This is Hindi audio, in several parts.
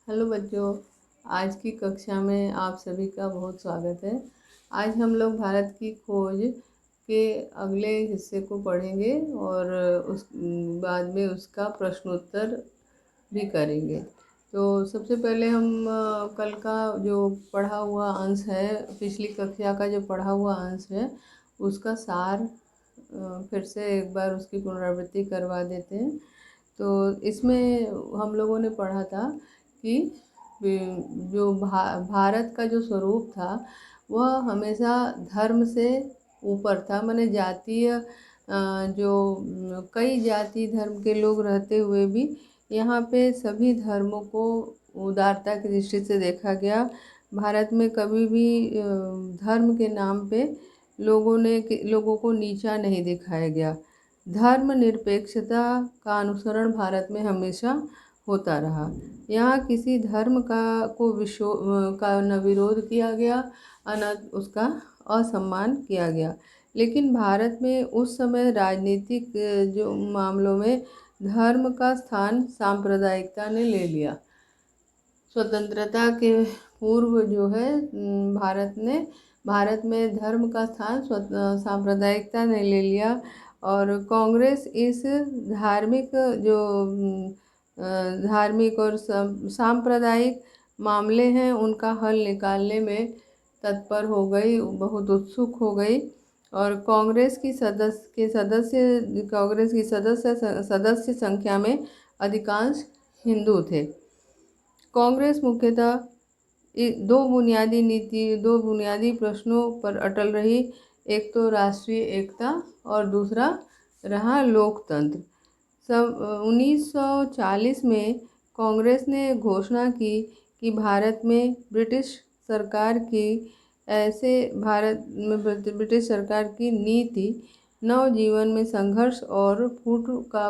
हेलो बच्चों, आज की कक्षा में आप सभी का बहुत स्वागत है। आज हम लोग भारत की खोज के अगले हिस्से को पढ़ेंगे और उस बाद में उसका प्रश्नोत्तर भी करेंगे। तो सबसे पहले हम कल का जो पढ़ा हुआ अंश है, पिछली कक्षा का जो पढ़ा हुआ अंश है, उसका सार फिर से एक बार उसकी पुनरावृत्ति करवा देते हैं। तो इसमें हम लोगों ने पढ़ा था कि जो भारत का जो स्वरूप था वह हमेशा धर्म से ऊपर था। माने जातीय जो कई जाति धर्म के लोग रहते हुए भी यहाँ पे सभी धर्मों को उदारता की दृष्टि से देखा गया। भारत में कभी भी धर्म के नाम पे लोगों को नीचा नहीं दिखाया गया। धर्म निरपेक्षता का अनुसरण भारत में हमेशा होता रहा। यहाँ किसी धर्म का न विरोध किया गया न उसका असम्मान किया गया। लेकिन भारत में उस समय राजनीतिक जो मामलों में धर्म का स्थान सांप्रदायिकता ने ले लिया। स्वतंत्रता के पूर्व जो है भारत में धर्म का स्थान सांप्रदायिकता ने ले लिया और कांग्रेस इस धार्मिक और सांप्रदायिक मामले हैं उनका हल निकालने में तत्पर हो गई, बहुत उत्सुक हो गई। और कांग्रेस की सदस्य संख्या में अधिकांश हिंदू थे। कांग्रेस मुख्यतः दो बुनियादी प्रश्नों पर अटल रही। एक तो राष्ट्रीय एकता और दूसरा रहा लोकतंत्र। 1940 में कांग्रेस ने घोषणा की कि भारत में ब्रिटिश सरकार की नीति नवजीवन में संघर्ष और फूट का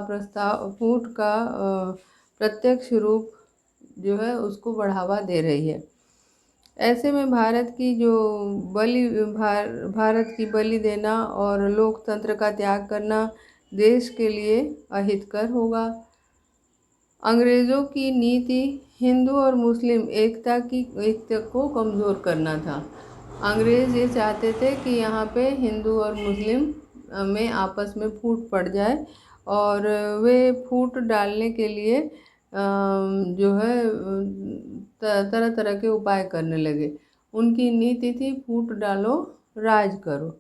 प्रत्यक्ष रूप जो है उसको बढ़ावा दे रही है। ऐसे में भारत की बलि देना और लोकतंत्र का त्याग करना देश के लिए अहितकर होगा। अंग्रेज़ों की नीति हिंदू और मुस्लिम एकता को कमज़ोर करना था। अंग्रेज़ ये चाहते थे कि यहाँ पे हिंदू और मुस्लिम में आपस में फूट पड़ जाए और वे फूट डालने के लिए जो है तरह तरह के उपाय करने लगे। उनकी नीति थी फूट डालो राज करो,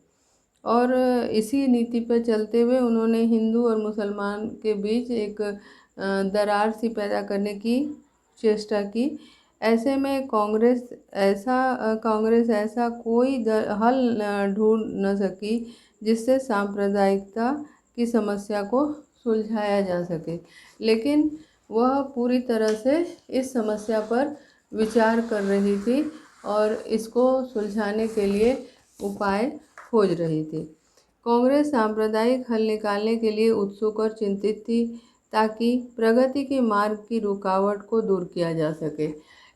और इसी नीति पर चलते हुए उन्होंने हिंदू और मुसलमान के बीच एक दरार सी पैदा करने की चेष्टा की। ऐसे में कांग्रेस ऐसा कोई हल ढूंढ न सकी जिससे सांप्रदायिकता की समस्या को सुलझाया जा सके, लेकिन वह पूरी तरह से इस समस्या पर विचार कर रही थी और इसको सुलझाने के लिए उपाय खोज रही थी। कांग्रेस सांप्रदायिक हल निकालने के लिए उत्सुक और चिंतित थी ताकि प्रगति के मार्ग की रुकावट को दूर किया जा सके।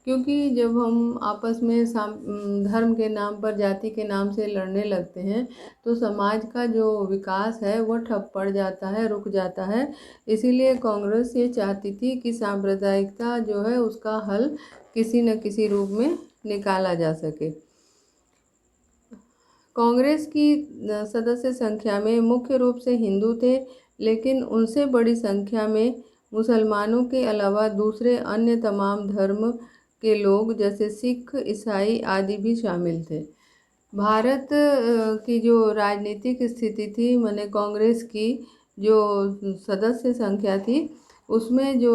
क्योंकि जब हम आपस में धर्म के नाम पर, जाति के नाम से लड़ने लगते हैं तो समाज का जो विकास है वह ठप पड़ जाता है, रुक जाता है। इसीलिए कांग्रेस ये चाहती थी कि सांप्रदायिकता जो है उसका हल किसी न किसी रूप में निकाला जा सके। कांग्रेस की सदस्य संख्या में मुख्य रूप से हिंदू थे, लेकिन उनसे बड़ी संख्या में मुसलमानों के अलावा दूसरे अन्य तमाम धर्म के लोग जैसे सिख, ईसाई आदि भी शामिल थे। भारत की जो राजनीतिक स्थिति थी, माने कांग्रेस की जो सदस्य संख्या थी उसमें जो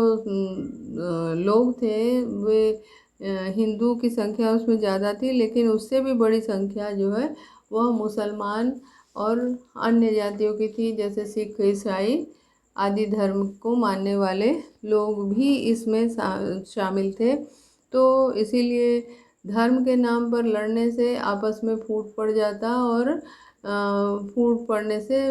लोग थे वे हिंदू की संख्या उसमें ज़्यादा थी, लेकिन उससे भी बड़ी संख्या जो है वह मुसलमान और अन्य जातियों की थी, जैसे सिख, ईसाई आदि धर्म को मानने वाले लोग भी इसमें शामिल थे। तो इसीलिए धर्म के नाम पर लड़ने से आपस में फूट पड़ जाता और फूट पड़ने से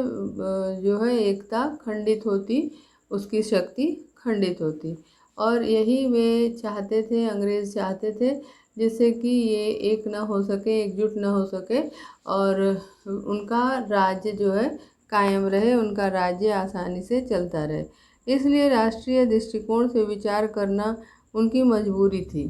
जो है एकता खंडित होती, उसकी शक्ति खंडित होती। और यही वे चाहते थे, अंग्रेज़ चाहते थे, जिससे कि ये एक ना हो सके, एकजुट ना हो सके और उनका राज्य जो है कायम रहे, उनका राज्य आसानी से चलता रहे। इसलिए राष्ट्रीय दृष्टिकोण से विचार करना उनकी मजबूरी थी।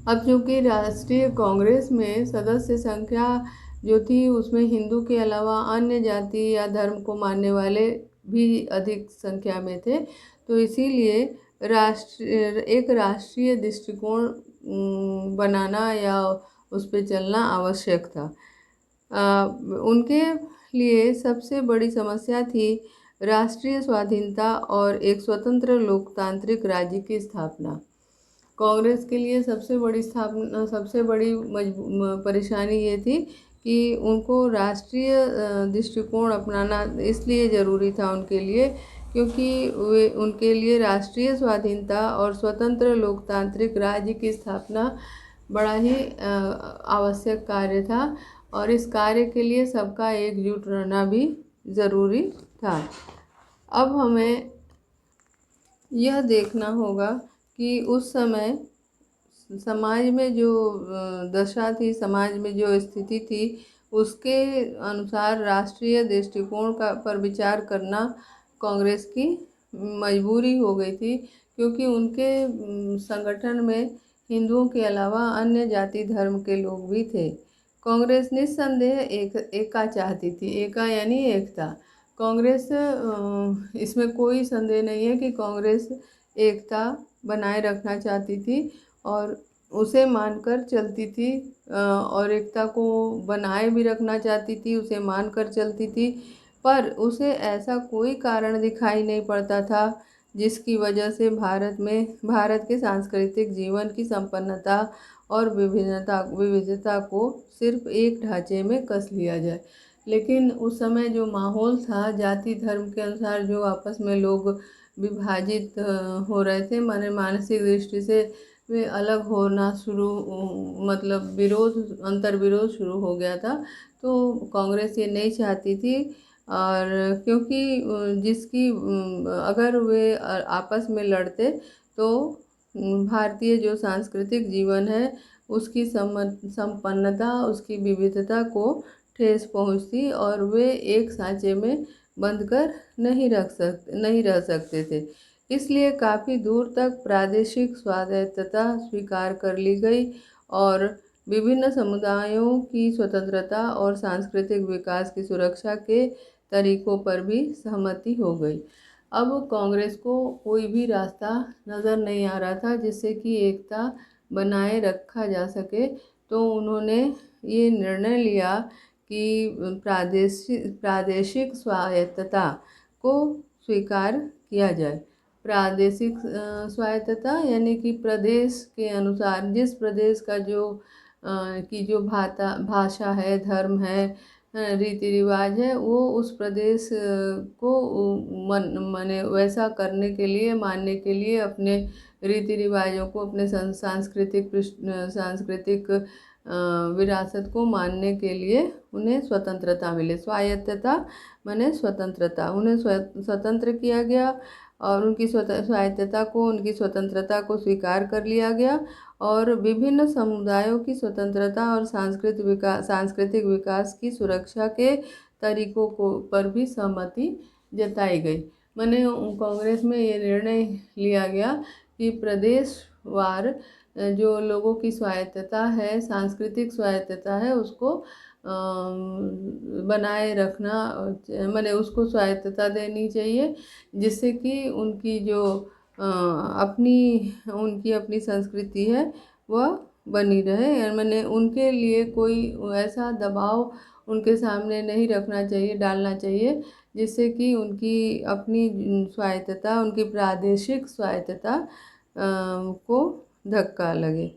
अब चूँकि राष्ट्रीय कांग्रेस में सदस्य संख्या जो थी उसमें हिंदू के अलावा अन्य जाति या धर्म को मानने वाले भी अधिक संख्या में थे, तो इसीलिए एक राष्ट्रीय दृष्टिकोण बनाना या उस पर चलना आवश्यक था। उनके लिए सबसे बड़ी समस्या थी राष्ट्रीय स्वाधीनता और एक स्वतंत्र लोकतांत्रिक राज्य की स्थापना। कांग्रेस के लिए सबसे बड़ी परेशानी ये थी कि उनको राष्ट्रीय दृष्टिकोण अपनाना इसलिए ज़रूरी था उनके लिए, क्योंकि उनके लिए राष्ट्रीय स्वाधीनता और स्वतंत्र लोकतांत्रिक राज्य की स्थापना बड़ा ही आवश्यक कार्य था और इस कार्य के लिए सबका एकजुट रहना भी ज़रूरी था। अब हमें यह देखना होगा कि उस समय समाज में जो दशा थी, समाज में जो स्थिति थी, उसके अनुसार राष्ट्रीय दृष्टिकोण पर विचार करना कांग्रेस की मजबूरी हो गई थी, क्योंकि उनके संगठन में हिंदुओं के अलावा अन्य जाति धर्म के लोग भी थे। कांग्रेस निस्संदेह एका चाहती थी, एका यानी एकता। कांग्रेस इसमें कोई संदेह नहीं है कि कांग्रेस एकता बनाए रखना चाहती थी और उसे मानकर चलती थी और एकता को बनाए भी रखना चाहती थी, उसे मानकर चलती थी, पर उसे ऐसा कोई कारण दिखाई नहीं पड़ता था जिसकी वजह से भारत के सांस्कृतिक जीवन की संपन्नता और विविधता को सिर्फ एक ढांचे में कस लिया जाए। लेकिन उस समय जो माहौल था, जाति धर्म के अनुसार जो आपस में लोग विभाजित हो रहे थे, माने मानसिक दृष्टि से वे अलग होना मतलब अंतर्विरोध शुरू हो गया था। तो कांग्रेस ये नहीं चाहती थी, और क्योंकि अगर वे आपस में लड़ते तो भारतीय जो सांस्कृतिक जीवन है उसकी संपन्नता, उसकी विविधता को ठेस पहुंचती और वे एक सांचे में बंद कर नहीं रह सकते थे। इसलिए काफ़ी दूर तक प्रादेशिक स्वायत्तता स्वीकार कर ली गई और विभिन्न समुदायों की स्वतंत्रता और सांस्कृतिक विकास की सुरक्षा के तरीकों पर भी सहमति हो गई। अब कांग्रेस को कोई भी रास्ता नज़र नहीं आ रहा था जिससे कि एकता बनाए रखा जा सके, तो उन्होंने ये निर्णय लिया कि प्रादेशिक स्वायत्तता को स्वीकार किया जाए। प्रादेशिक स्वायत्तता यानी कि प्रदेश के अनुसार जिस प्रदेश का जो भाषा है, धर्म है, रीति रिवाज है, वो उस प्रदेश को माने वैसा करने के लिए, मानने के लिए, अपने रीति रिवाजों को, अपने सांस्कृतिक विरासत को मानने के लिए उन्हें स्वतंत्रता मिले। स्वायत्तता माने स्वतंत्रता, उन्हें स्वतंत्र किया गया और उनकी उनकी स्वतंत्रता को स्वीकार कर लिया गया और विभिन्न समुदायों की स्वतंत्रता और सांस्कृतिक विकास की सुरक्षा के तरीकों पर भी सहमति जताई गई। माने कांग्रेस में ये निर्णय लिया गया कि प्रदेशवार जो लोगों की स्वायत्तता है, सांस्कृतिक स्वायत्तता है, उसको बनाए रखना, माने उसको स्वायत्तता देनी चाहिए, जिससे कि उनकी अपनी संस्कृति है वह बनी रहे। माने उनके लिए कोई ऐसा दबाव उनके सामने नहीं डालना चाहिए जिससे कि उनकी अपनी स्वायत्तता, उनकी प्रादेशिक स्वायत्तता को धक्का लगे।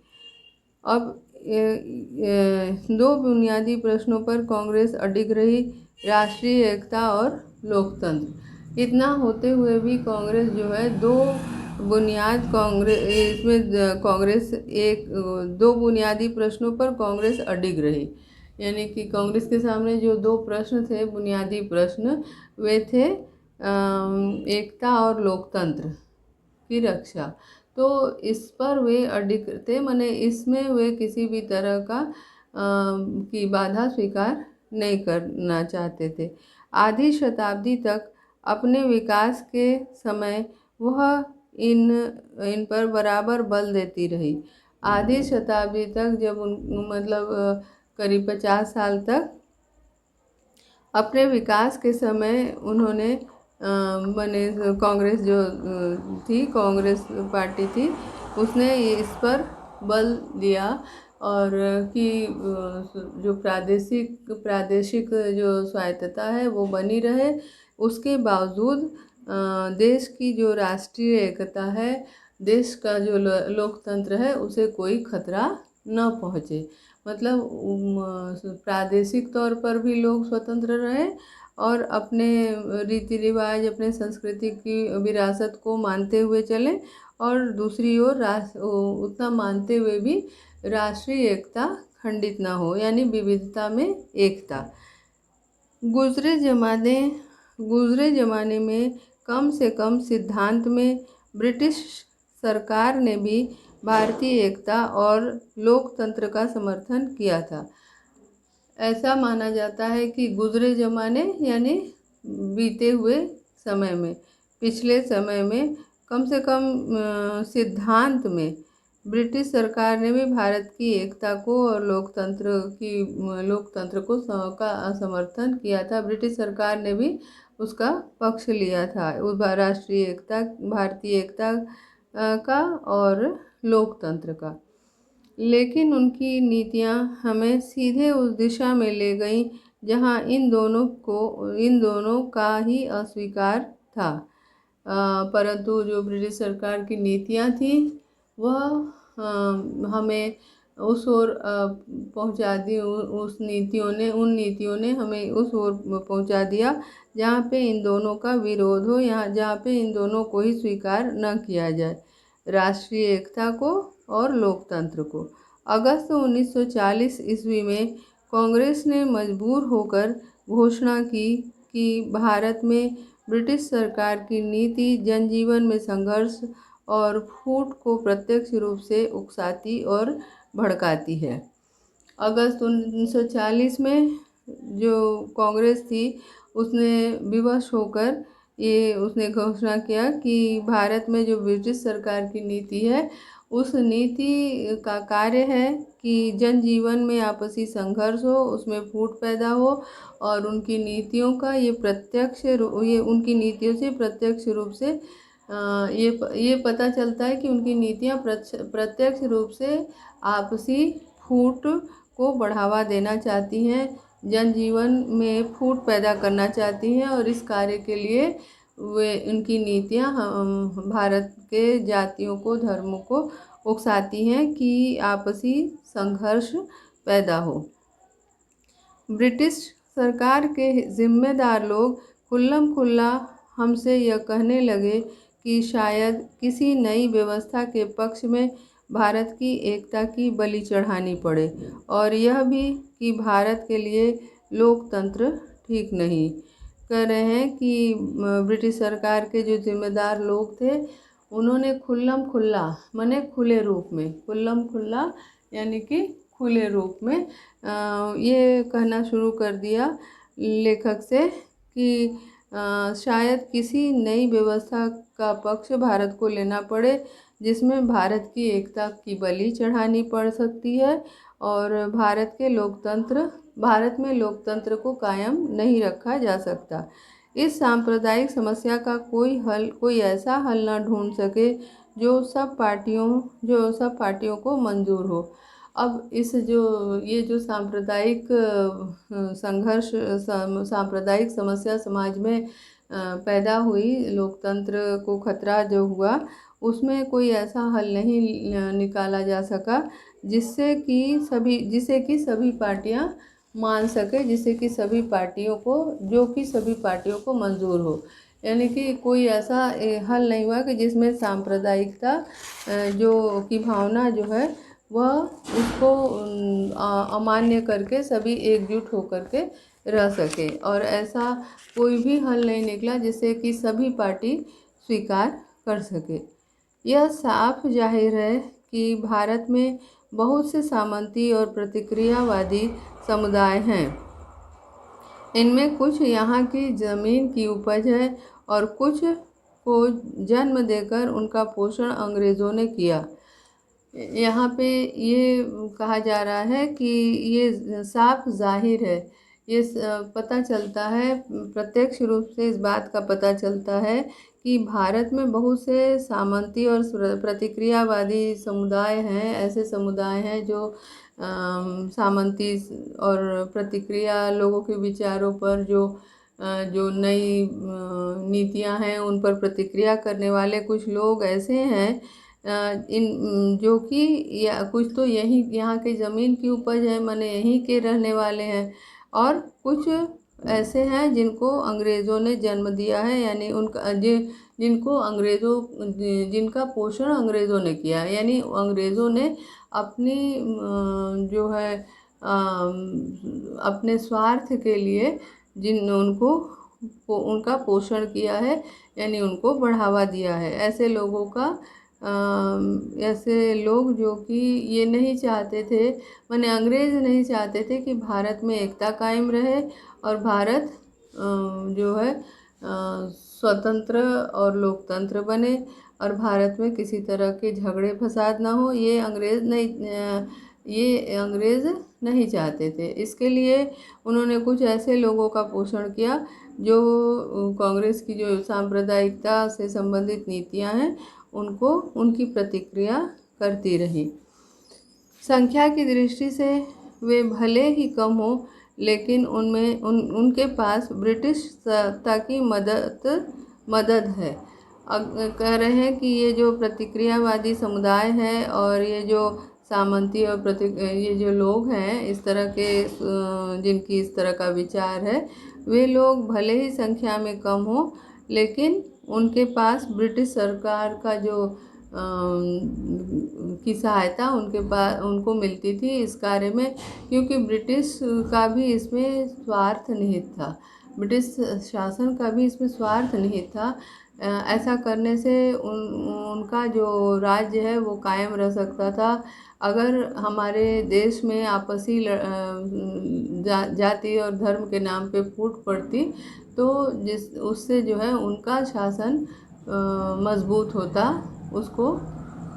अब दो बुनियादी प्रश्नों पर कांग्रेस अडिग रही, राष्ट्रीय एकता और लोकतंत्र। इतना होते हुए भी कांग्रेस जो है दो बुनियादी प्रश्नों पर कांग्रेस अडिग रही। यानी कि कांग्रेस के सामने जो दो प्रश्न थे, बुनियादी प्रश्न, वे थे एकता और लोकतंत्र की रक्षा। तो इस पर वे अडिग थे, माने इसमें वे किसी भी तरह की बाधा स्वीकार नहीं करना चाहते थे। आधी शताब्दी तक अपने विकास के समय वह इन इन पर बराबर बल देती रही। आधी शताब्दी तक जब करीब 50 साल तक अपने विकास के समय उन्होंने कांग्रेस जो थी, कांग्रेस पार्टी थी, उसने इस पर बल दिया और कि जो प्रादेशिक जो स्वायत्तता है वो बनी रहे। उसके बावजूद देश की जो राष्ट्रीय एकता है, देश का जो लोकतंत्र है, उसे कोई खतरा न पहुँचे। प्रादेशिक तौर पर भी लोग स्वतंत्र रहे और अपने रीति रिवाज, अपने संस्कृति की विरासत को मानते हुए चले, और दूसरी ओर उतना मानते हुए भी राष्ट्रीय एकता खंडित ना हो, यानी विविधता में एकता। गुजरे ज़माने में कम से कम सिद्धांत में ब्रिटिश सरकार ने भी भारतीय एकता और लोकतंत्र का समर्थन किया था। ऐसा माना जाता है कि गुजरे ज़माने यानी बीते हुए समय में, पिछले समय में कम से कम सिद्धांत में ब्रिटिश सरकार ने भी भारत की एकता को और लोकतंत्र को का समर्थन किया था। ब्रिटिश सरकार ने भी उसका पक्ष लिया था, राष्ट्रीय एकता, भारतीय एकता का और लोकतंत्र का। लेकिन उनकी नीतियां हमें सीधे उस दिशा में ले गईं जहां इन दोनों का ही अस्वीकार था। परंतु जो ब्रिटिश सरकार की नीतियां थी वह हमें उस ओर पहुंचा दी। उन नीतियों ने हमें उस ओर पहुंचा दिया जहाँ पे इन दोनों का विरोध हो, जहाँ पे इन दोनों को ही स्वीकार न किया जाए, राष्ट्रीय एकता को और लोकतंत्र को। अगस्त 1940 ईस्वी में कांग्रेस ने मजबूर होकर घोषणा की कि भारत में ब्रिटिश सरकार की नीति जनजीवन में संघर्ष और फूट को प्रत्यक्ष रूप से उकसाती और भड़काती है। अगस्त 1940 में जो कांग्रेस थी उसने विवश होकर उसने घोषणा किया कि भारत में जो ब्रिटिश सरकार की नीति है, उस नीति का कार्य है कि जनजीवन में आपसी संघर्ष हो, उसमें फूट पैदा हो, और उनकी नीतियों से प्रत्यक्ष रूप से ये पता चलता है कि उनकी नीतियाँ प्रत्यक्ष रूप से आपसी फूट को बढ़ावा देना चाहती हैं, जनजीवन में फूट पैदा करना चाहती हैं, और इस कार्य के लिए उनकी नीतियाँ भारत के जातियों को, धर्मों को उकसाती हैं कि आपसी संघर्ष पैदा हो। ब्रिटिश सरकार के जिम्मेदार लोग खुल्लम खुल्ला हमसे यह कहने लगे कि शायद किसी नई व्यवस्था के पक्ष में भारत की एकता की बलि चढ़ानी पड़े, और यह भी कि भारत के लिए लोकतंत्र ठीक नहीं। कह रहे हैं कि ब्रिटिश सरकार के जो जिम्मेदार लोग थे उन्होंने खुल्लम खुल्ला माने खुले रूप में, खुल्लम खुल्ला यानी कि खुले रूप में ये कहना शुरू कर दिया लेखक से कि शायद किसी नई व्यवस्था का पक्ष भारत को लेना पड़े जिसमें भारत की एकता की बलि चढ़ानी पड़ सकती है, और भारत में लोकतंत्र को कायम नहीं रखा जा सकता। इस सांप्रदायिक समस्या का कोई ऐसा हल न ढूंढ सके जो सब पार्टियों को मंजूर हो। अब ये जो सांप्रदायिक संघर्ष, सांप्रदायिक समस्या समाज में पैदा हुई, लोकतंत्र को खतरा जो हुआ, उसमें कोई ऐसा हल नहीं निकाला जा सका जिसे कि सभी पार्टियां मान सके, जिससे कि सभी पार्टियों को मंजूर हो। यानी कि कोई ऐसा हल नहीं हुआ कि जिसमें सांप्रदायिकता की भावना जो है वह उसको अमान्य करके सभी एकजुट होकर के रह सके, और ऐसा कोई भी हल नहीं निकला जिससे कि सभी पार्टी स्वीकार कर सके। यह साफ जाहिर है कि भारत में बहुत से सामंती और प्रतिक्रियावादी समुदाय हैं। इनमें कुछ यहाँ की ज़मीन की उपज है और कुछ को जन्म देकर उनका पोषण अंग्रेज़ों ने किया। यहाँ पे ये कहा जा रहा है कि ये साफ जाहिर है, ये पता चलता है, प्रत्यक्ष रूप से इस बात का पता चलता है कि भारत में बहुत से सामंती और प्रतिक्रियावादी समुदाय हैं। ऐसे समुदाय हैं जो सामंती और प्रतिक्रिया लोगों के विचारों पर, जो नई नीतियां हैं उन पर प्रतिक्रिया करने वाले कुछ लोग ऐसे हैं, इन जो कि या कुछ तो यहीं यहाँ के ज़मीन की उपज है, माने यहीं के रहने वाले हैं, और कुछ ऐसे हैं जिनको अंग्रेज़ों ने जन्म दिया है, यानी उनका जिनको जिनका पोषण अंग्रेज़ों ने किया है, यानी अंग्रेज़ों ने अपनी जो है अपने स्वार्थ के लिए उनका पोषण किया है, यानी उनको बढ़ावा दिया है। ऐसे लोगों का ऐसे लोग जो कि ये नहीं चाहते थे, माने अंग्रेज़ नहीं चाहते थे कि भारत में एकता कायम रहे और भारत जो है स्वतंत्र और लोकतंत्र बने और भारत में किसी तरह के झगड़े फसाद ना हो, ये अंग्रेज़ नहीं चाहते थे। इसके लिए उन्होंने कुछ ऐसे लोगों का पोषण किया जो कांग्रेस की जो सांप्रदायिकता से संबंधित नीतियां हैं उनको उनकी प्रतिक्रिया करती रही। संख्या की दृष्टि से वे भले ही कम हो, लेकिन उनके पास ब्रिटिश सत्ता की मदद है। कह रहे हैं कि ये जो प्रतिक्रियावादी समुदाय है और ये जो सामंती और ये जो लोग हैं इस तरह के, जिनकी इस तरह का विचार है, वे लोग भले ही संख्या में कम हो, लेकिन उनके पास ब्रिटिश सरकार का की सहायता उनको मिलती थी इस कार्य में, क्योंकि ब्रिटिश का भी इसमें स्वार्थ निहित था, ब्रिटिश शासन का भी इसमें स्वार्थ निहित था। ऐसा करने से उनका जो राज्य है वो कायम रह सकता था। अगर हमारे देश में आपसी जाति और धर्म के नाम पे फूट पड़ती तो उससे जो है उनका शासन मजबूत होता, उसको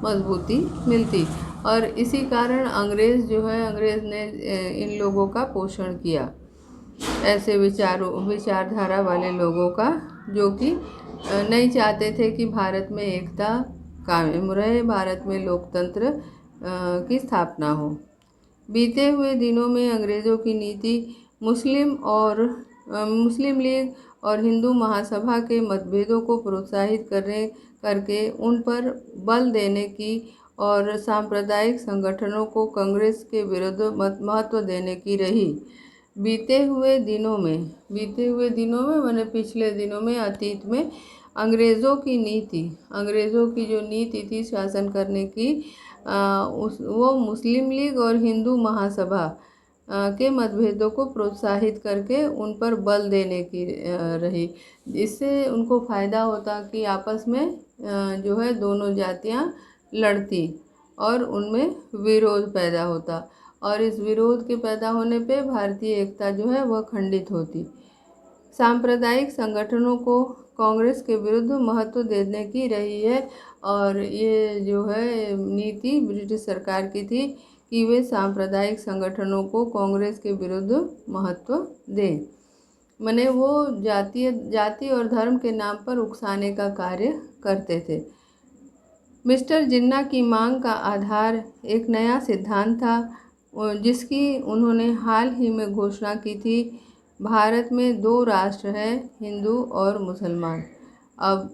मजबूती मिलती। और इसी कारण अंग्रेज़ ने इन लोगों का पोषण किया, ऐसे विचारधारा वाले लोगों का, जो कि नहीं चाहते थे कि भारत में एकता कायम रहे, भारत में लोकतंत्र की स्थापना हो। बीते हुए दिनों में अंग्रेज़ों की नीति मुस्लिम लीग और हिंदू महासभा के मतभेदों को प्रोत्साहित करके उन पर बल देने की और सांप्रदायिक संगठनों को कांग्रेस के विरुद्ध महत्व देने की रही। बीते हुए दिनों में माने पिछले दिनों में, अतीत में अंग्रेज़ों की जो नीति थी शासन करने की, वो मुस्लिम लीग और हिंदू महासभा के मतभेदों को प्रोत्साहित करके उन पर बल देने की रही। इससे उनको फ़ायदा होता कि आपस में जो है दोनों जातियां लड़ती और उनमें विरोध पैदा होता, और इस विरोध के पैदा होने पे भारतीय एकता जो है वह खंडित होती। सांप्रदायिक संगठनों को कांग्रेस के विरुद्ध महत्व देने की रही है, और ये जो है नीति ब्रिटिश सरकार की थी कि वे सांप्रदायिक संगठनों को कांग्रेस के विरुद्ध महत्व दें, माने वो जाति और धर्म के नाम पर उकसाने का कार्य करते थे। मिस्टर जिन्ना की मांग का आधार एक नया सिद्धांत था जिसकी उन्होंने हाल ही में घोषणा की थी। भारत में 2 राष्ट्र हैं, हिंदू और मुसलमान। अब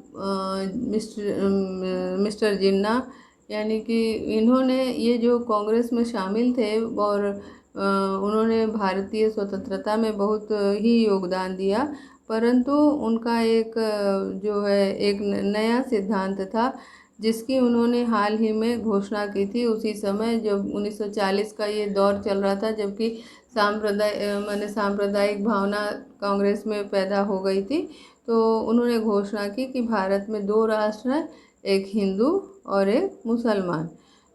मिस्टर जिन्ना, यानी कि इन्होंने ये जो कांग्रेस में शामिल थे और उन्होंने भारतीय स्वतंत्रता में बहुत ही योगदान दिया, परंतु उनका एक जो है एक नया सिद्धांत था जिसकी उन्होंने हाल ही में घोषणा की थी। उसी समय जब 1940 का ये दौर चल रहा था, जबकि सांप्रदायिक भावना कांग्रेस में पैदा हो गई थी, तो उन्होंने घोषणा की कि भारत में 2 राष्ट्र हैं, एक हिंदू और एक मुसलमान।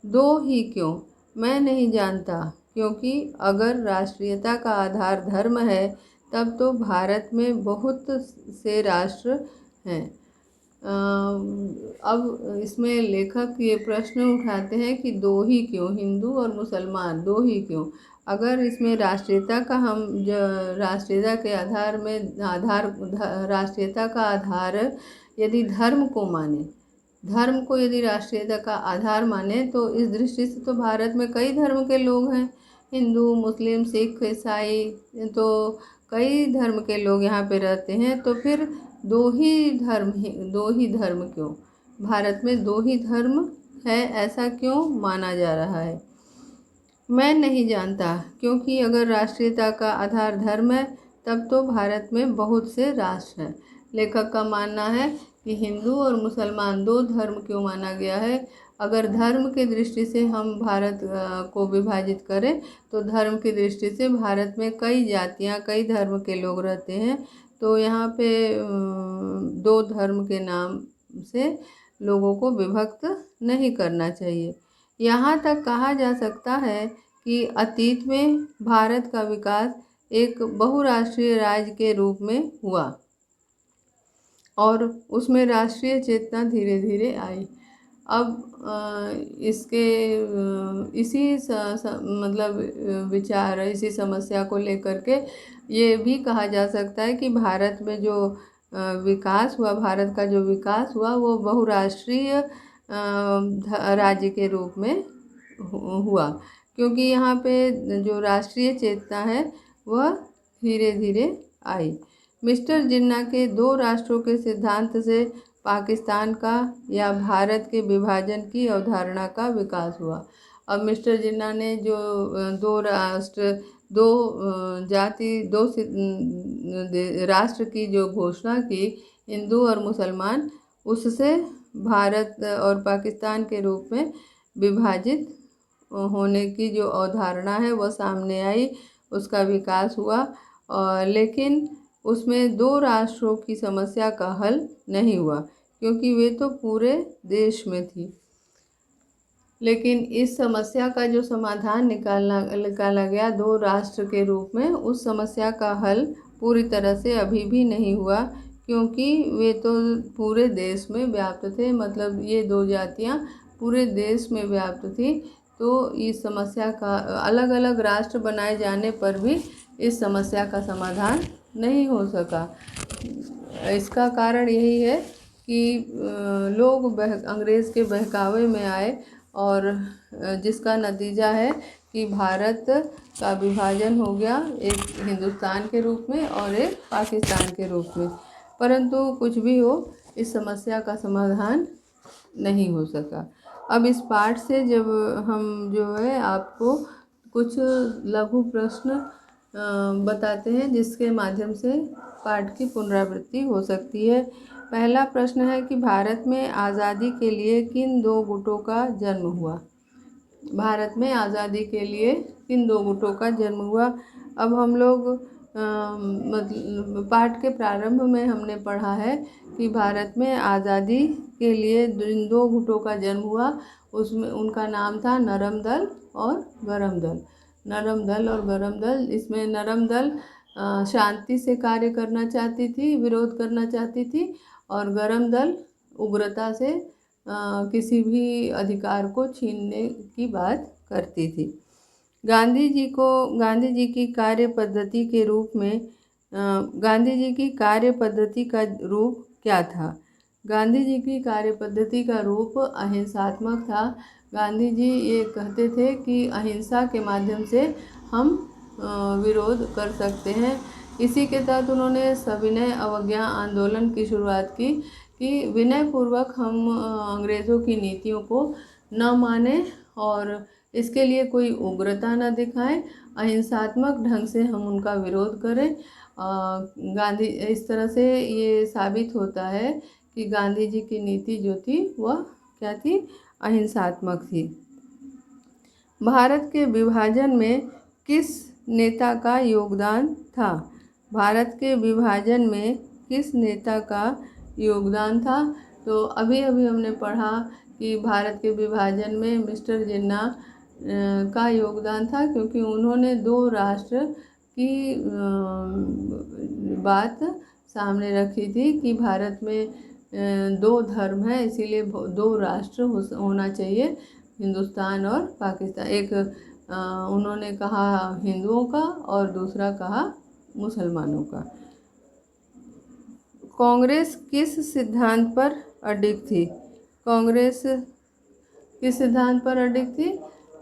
2 ही क्यों, मैं नहीं जानता, क्योंकि अगर राष्ट्रीयता का आधार धर्म है तब तो भारत में बहुत से राष्ट्र हैं। अब इसमें लेखक ये प्रश्न उठाते हैं कि दो ही क्यों, हिंदू और मुसलमान दो ही क्यों। अगर इसमें राष्ट्रीयता का हम राष्ट्रीयता के आधार में राष्ट्रीयता का आधार यदि धर्म को माने, धर्म को यदि राष्ट्रीयता का आधार माने, तो इस दृष्टि से तो भारत में कई धर्म के लोग हैं, हिंदू, मुस्लिम, सिख, ईसाई, तो कई धर्म के लोग यहाँ पे रहते हैं। तो फिर दो ही धर्म क्यों, भारत में दो ही धर्म है, ऐसा क्यों माना जा रहा है? मैं नहीं जानता, क्योंकि अगर राष्ट्रीयता का आधार धर्म है तब तो भारत में बहुत से राष्ट्र हैं। लेखक का मानना है कि हिंदू और मुसलमान दो धर्म क्यों माना गया है। अगर धर्म की दृष्टि से हम भारत को विभाजित करें, तो धर्म की दृष्टि से भारत में कई जातियां, कई धर्म के लोग रहते हैं, तो यहाँ पे दो धर्म के नाम से लोगों को विभक्त नहीं करना चाहिए। यहाँ तक कहा जा सकता है कि अतीत में भारत का विकास एक बहुराष्ट्रीय राज्य के रूप में हुआ और उसमें राष्ट्रीय चेतना धीरे धीरे आई। अब इसी समस्या को लेकर के ये भी कहा जा सकता है कि भारत में जो विकास हुआ, भारत का जो विकास हुआ, वो बहुराष्ट्रीय राज्य के रूप में हुआ, क्योंकि यहाँ पे जो राष्ट्रीय चेतना है वह धीरे धीरे आई। मिस्टर जिन्ना के दो राष्ट्रों के सिद्धांत से पाकिस्तान का या भारत के विभाजन की अवधारणा का विकास हुआ। अब मिस्टर जिन्ना ने जो दो राष्ट्र, दो जाति, राष्ट्र की जो घोषणा की, हिंदू और मुसलमान, उससे भारत और पाकिस्तान के रूप में विभाजित होने की जो अवधारणा है वह सामने आई, उसका विकास हुआ। लेकिन उसमें दो राष्ट्रों की समस्या का हल नहीं हुआ, क्योंकि वे तो पूरे देश में थी। लेकिन इस समस्या का जो समाधान निकाला गया दो राष्ट्र के रूप में, उस समस्या का हल पूरी तरह से अभी भी नहीं हुआ, क्योंकि वे तो पूरे देश में व्याप्त थे, मतलब ये दो जातियां पूरे देश में व्याप्त थी। तो इस समस्या का अलग अलग राष्ट्र बनाए जाने पर भी इस समस्या का समाधान नहीं हो सका। इसका कारण यही है कि लोग अंग्रेज़ के बहकावे में आए, और जिसका नतीजा है कि भारत का विभाजन हो गया, एक हिंदुस्तान के रूप में और एक पाकिस्तान के रूप में। परंतु कुछ भी हो, इस समस्या का समाधान नहीं हो सका। अब इस पाठ से जब हम जो है आपको कुछ लघु प्रश्न बताते हैं, जिसके माध्यम से पाठ की पुनरावृत्ति हो सकती है। पहला प्रश्न है कि भारत में आज़ादी के लिए किन दो गुटों का जन्म हुआ? भारत में आज़ादी के लिए किन दो गुटों का जन्म हुआ? अब हम लोग पाठ के प्रारंभ में हमने पढ़ा है कि भारत में आज़ादी के लिए जिन दो गुटों का जन्म हुआ, उसमें उनका नाम था नरम दल और गरम दल। नरम दल और गरम दल, इसमें नरम दल शांति से कार्य करना चाहती थी, विरोध करना चाहती थी, और गरम दल उग्रता से किसी भी अधिकार को छीनने की बात करती थी। गांधी जी की कार्य पद्धति के रूप में गांधी जी की कार्य पद्धति का रूप क्या था? गांधी जी की कार्य पद्धति का रूप अहिंसात्मक था। गांधी जी ये कहते थे कि अहिंसा के माध्यम से हम विरोध कर सकते हैं। इसी के तहत उन्होंने सविनय अवज्ञा आंदोलन की शुरुआत की कि विनयपूर्वक हम अंग्रेज़ों की नीतियों को न माने और इसके लिए कोई उग्रता न दिखाएं, अहिंसात्मक ढंग से हम उनका विरोध करें। गांधी इस तरह से ये साबित होता है कि गांधी जी की नीति जो थी वह क्या थी? अहिंसात्मक थी। भारत के विभाजन में किस नेता का योगदान था? भारत के विभाजन में किस नेता का योगदान था? तो अभी हमने पढ़ा कि भारत के विभाजन में मिस्टर जिन्ना का योगदान था, क्योंकि उन्होंने दो राष्ट्र की बात सामने रखी थी कि भारत में दो धर्म है, इसीलिए दो राष्ट्र होना चाहिए, हिंदुस्तान और पाकिस्तान। एक उन्होंने कहा हिंदुओं का और दूसरा कहा मुसलमानों का। कांग्रेस किस सिद्धांत पर अडिग थी? कांग्रेस किस सिद्धांत पर अडिग थी?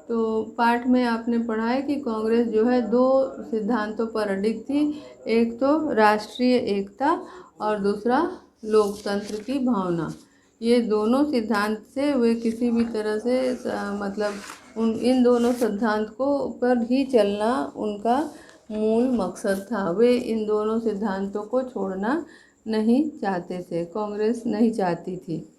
तो पाठ में आपने पढ़ा है कि कांग्रेस जो है दो सिद्धांतों पर अडिग थी। एक तो राष्ट्रीय एकता और दूसरा लोकतंत्र की भावना। ये दोनों सिद्धांत से वे किसी भी तरह से मतलब इन दोनों सिद्धांत को पर ही चलना उनका मूल मकसद था। वे इन दोनों सिद्धांतों को छोड़ना नहीं चाहते थे, कांग्रेस नहीं चाहती थी।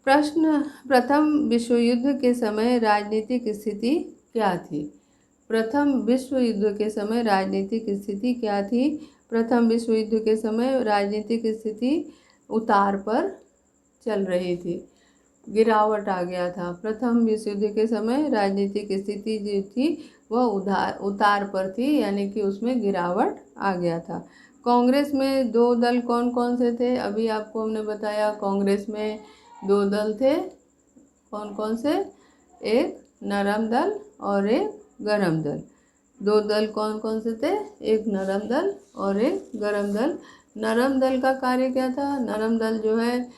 प्रश्न, प्रथम विश्व युद्ध के समय राजनीतिक स्थिति क्या थी? प्रथम विश्व युद्ध के समय राजनीतिक स्थिति क्या थी? प्रथम विश्व युद्ध के समय राजनीतिक स्थिति उतार पर चल रही थी, गिरावट आ गया था। प्रथम विश्व युद्ध के समय राजनीतिक स्थिति जो थी वह उतार पर थी, यानी कि उसमें गिरावट आ गया था। कांग्रेस में दो दल कौन कौन से थे? अभी आपको हमने बताया, कांग्रेस में दो दल थे। कौन कौन से? एक नरम दल और एक गरम दल। दो दल कौन कौन से थे? एक नरम दल और एक गरम दल। नरम दल का कार्य क्या था? नरम दल जो है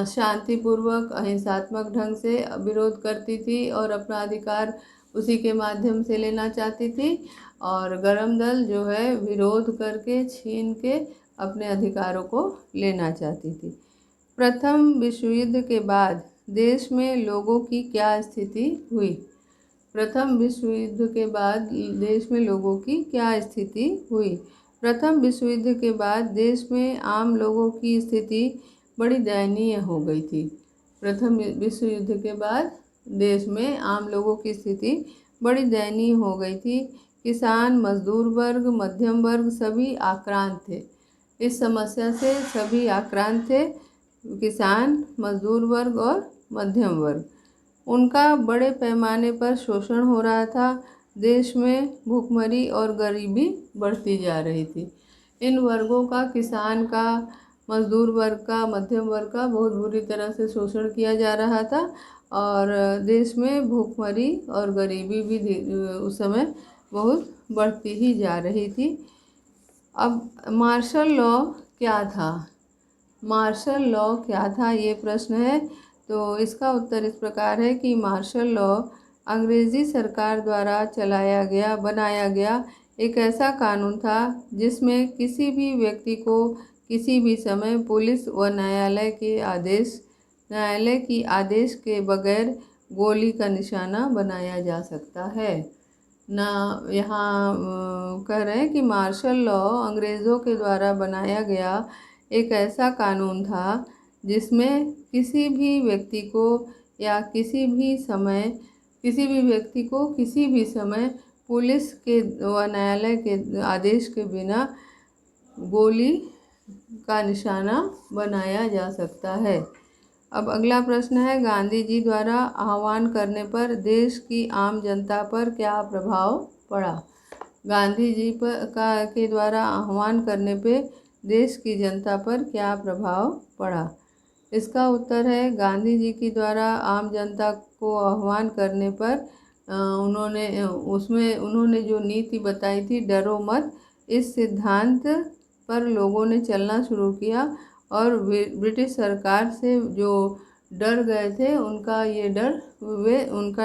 शांतिपूर्वक अहिंसात्मक ढंग से विरोध करती थी और अपना अधिकार उसी के माध्यम से लेना चाहती थी। और गरम दल जो है विरोध करके छीन के अपने अधिकारों को लेना चाहती थी। प्रथम विश्व युद्ध के बाद देश में लोगों की क्या स्थिति हुई? प्रथम विश्व युद्ध के बाद देश में लोगों की क्या स्थिति हुई? प्रथम विश्व युद्ध के बाद देश में आम लोगों की स्थिति बड़ी दयनीय हो गई थी। प्रथम विश्व युद्ध के बाद देश में आम लोगों की स्थिति बड़ी दयनीय हो गई थी। किसान, मजदूर वर्ग, मध्यम वर्ग सभी आक्रांत थे। इस समस्या से सभी आक्रांत थे, किसान, मजदूर वर्ग और मध्यम वर्ग। उनका बड़े पैमाने पर शोषण हो रहा था। देश में भूखमरी और गरीबी बढ़ती जा रही थी। इन वर्गों का, किसान का, मजदूर वर्ग का, मध्यम वर्ग का बहुत बुरी तरह से शोषण किया जा रहा था और देश में भूखमरी और गरीबी भी उस समय बहुत बढ़ती ही जा रही थी। अब मार्शल लॉ क्या था? मार्शल लॉ क्या था, ये प्रश्न है। तो इसका उत्तर इस प्रकार है कि मार्शल लॉ अंग्रेज़ी सरकार द्वारा बनाया गया एक ऐसा कानून था जिसमें किसी भी व्यक्ति को किसी भी समय पुलिस व न्यायालय की आदेश के बगैर गोली का निशाना बनाया जा सकता है। यहाँ कह रहे हैं कि मार्शल लॉ अंग्रेज़ों के द्वारा बनाया गया एक ऐसा कानून था जिसमें किसी भी व्यक्ति को या किसी भी समय पुलिस के व न्यायालय के आदेश के बिना गोली का निशाना बनाया जा सकता है। अब अगला प्रश्न है, गांधी जी द्वारा आह्वान करने पर देश की आम जनता पर क्या प्रभाव पड़ा? गांधी जी के द्वारा आह्वान करने पे देश की जनता पर क्या प्रभाव पड़ा? इसका उत्तर है, गांधी जी के द्वारा आम जनता को आह्वान करने पर उन्होंने जो नीति बताई थी, डरो मत, इस सिद्धांत पर लोगों ने चलना शुरू किया और ब्रिटिश सरकार से जो डर गए थे उनका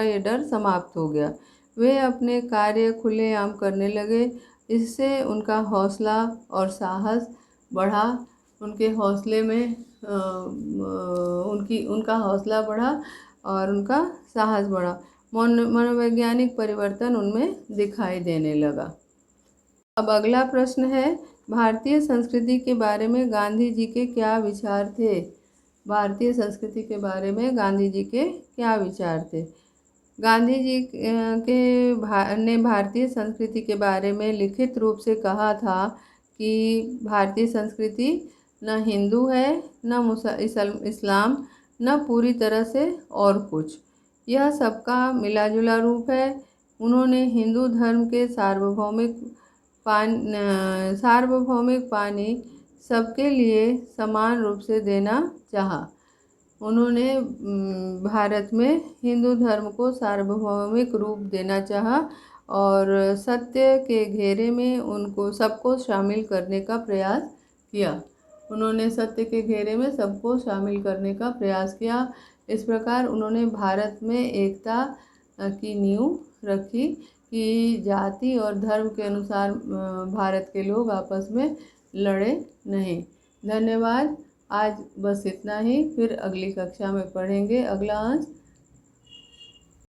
ये डर समाप्त हो गया। वे अपने कार्य खुलेआम करने लगे। इससे उनका हौसला और साहस बढ़ा। उनका हौसला बढ़ा और उनका साहस बढ़ा। मनोवैज्ञानिक परिवर्तन उनमें दिखाई देने लगा। अब अगला प्रश्न है, भारतीय संस्कृति के बारे में गांधी जी के क्या विचार थे? भारतीय संस्कृति के बारे में गांधी जी के क्या विचार थे? गांधी जी ने भारतीय संस्कृति के बारे में लिखित रूप से कहा था कि भारतीय संस्कृति न हिंदू है, न इस्लाम, न पूरी तरह से और कुछ। यह सबका मिला जुला रूप है। उन्होंने हिंदू धर्म के सार्वभौमिक पानी, सबके लिए समान रूप से देना चाहा। उन्होंने भारत में हिंदू धर्म को सार्वभौमिक रूप देना चाहा और सत्य के घेरे में उनको सबको शामिल करने का प्रयास किया। उन्होंने सत्य के घेरे में सबको शामिल करने का प्रयास किया। इस प्रकार उन्होंने भारत में एकता की नींव रखी कि जाति और धर्म के अनुसार भारत के लोग आपस में लड़े नहीं। धन्यवाद। आज बस इतना ही, फिर अगली कक्षा में पढ़ेंगे अगला अंश।